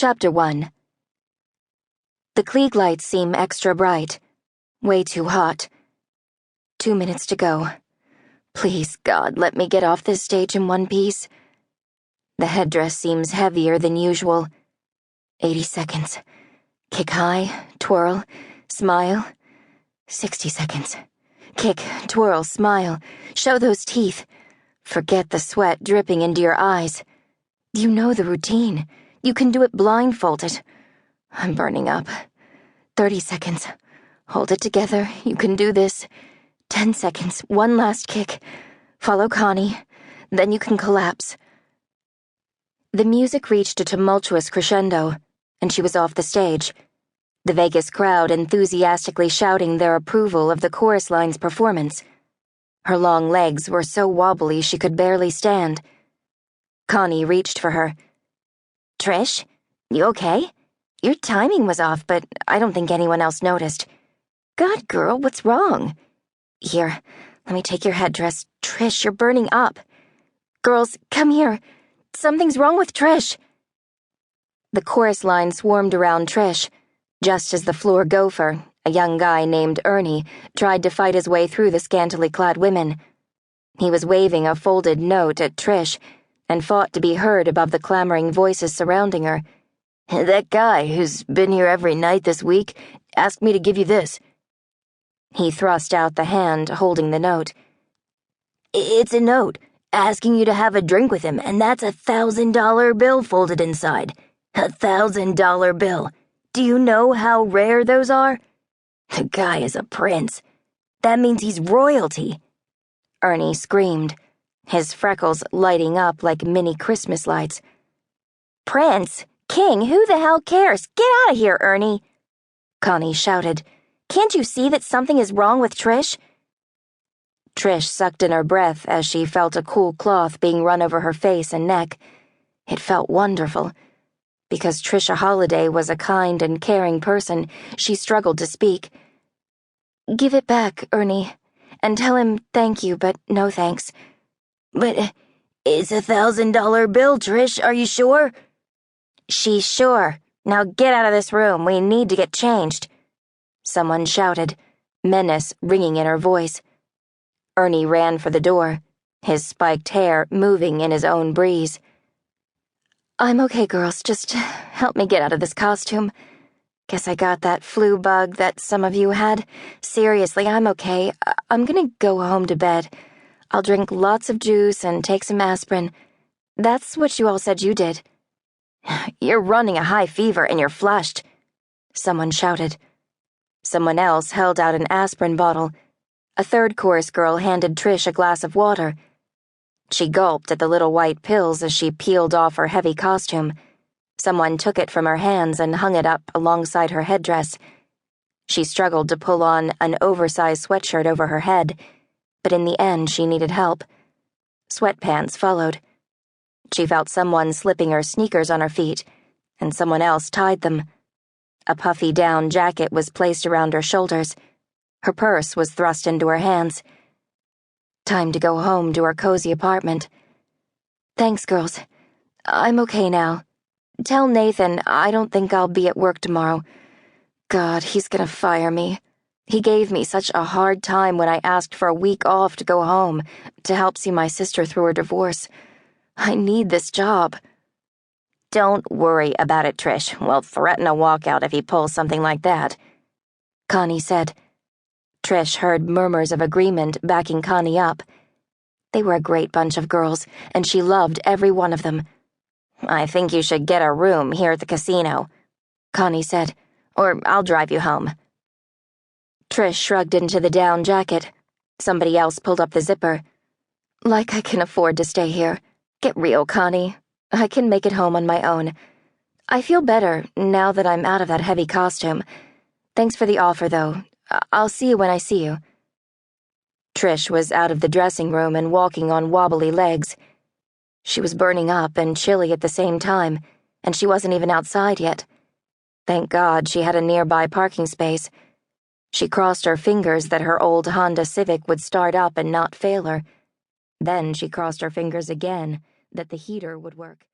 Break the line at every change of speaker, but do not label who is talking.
Chapter 1. The Klieg lights seem extra bright. Way too hot. 2 minutes to go. Please, God, let me get off this stage in one piece. The headdress seems heavier than usual. 80 seconds. Kick high, twirl, smile. 60 seconds. Kick, twirl, smile. Show those teeth. Forget the sweat dripping into your eyes. You know the routine. You can do it blindfolded. I'm burning up. 30 seconds. Hold it together. You can do this. 10 seconds. One last kick. Follow Connie. Then you can collapse. The music reached a tumultuous crescendo, and she was off the stage. The Vegas crowd enthusiastically shouting their approval of the chorus line's performance. Her long legs were so wobbly she could barely stand. Connie reached for her. Trish, you okay? Your timing was off, but I don't think anyone else noticed. God, girl, what's wrong? Here, let me take your headdress. Trish, you're burning up. Girls, come here. Something's wrong with Trish. The chorus line swarmed around Trish, just as the floor gopher, a young guy named Ernie, tried to fight his way through the scantily clad women. He was waving a folded note at Trish and fought to be heard above the clamoring voices surrounding her. That guy who's been here every night this week asked me to give you this. He thrust out the hand holding the note. It's a note asking you to have a drink with him, and that's $1,000 bill folded inside. $1,000 bill. Do you know how rare those are? The guy is a prince. That means he's royalty. Ernie screamed, his freckles lighting up like mini Christmas lights. Prince? King? Who the hell cares? Get out of here, Ernie! Connie shouted. Can't you see that something is wrong with Trish? Trish sucked in her breath as she felt a cool cloth being run over her face and neck. It felt wonderful. Because Trisha Holiday was a kind and caring person, she struggled to speak. Give it back, Ernie, and tell him thank you, but no thanks. But it's $1,000 bill, Trish, are you sure? She's sure. Now get out of this room, we need to get changed. Someone shouted, menace ringing in her voice. Ernie ran for the door, his spiked hair moving in his own breeze. I'm okay, girls, just help me get out of this costume. Guess I got that flu bug that some of you had. Seriously, I'm okay. I'm gonna go home to bed. I'll drink lots of juice and take some aspirin. That's what you all said you did. You're running a high fever and you're flushed, someone shouted. Someone else held out an aspirin bottle. A third chorus girl handed Trish a glass of water. She gulped at the little white pills as she peeled off her heavy costume. Someone took it from her hands and hung it up alongside her headdress. She struggled to pull on an oversized sweatshirt over her head, but in the end she needed help. Sweatpants followed. She felt someone slipping her sneakers on her feet, and someone else tied them. A puffy down jacket was placed around her shoulders. Her purse was thrust into her hands. Time to go home to her cozy apartment. Thanks, girls. I'm okay now. Tell Nathan I don't think I'll be at work tomorrow. God, he's gonna fire me. He gave me such a hard time when I asked for a week off to go home to help see my sister through her divorce. I need this job. Don't worry about it, Trish. We'll threaten a walkout if he pulls something like that, Connie said. Trish heard murmurs of agreement backing Connie up. They were a great bunch of girls, and she loved every one of them. I think you should get a room here at the casino, Connie said, or I'll drive you home. Trish shrugged into the down jacket. Somebody else pulled up the zipper. Like I can afford to stay here. Get real, Connie. I can make it home on my own. I feel better now that I'm out of that heavy costume. Thanks for the offer, though. I'll see you when I see you. Trish was out of the dressing room and walking on wobbly legs. She was burning up and chilly at the same time, and she wasn't even outside yet. Thank God she had a nearby parking space. She crossed her fingers that her old Honda Civic would start up and not fail her. Then she crossed her fingers again that the heater would work.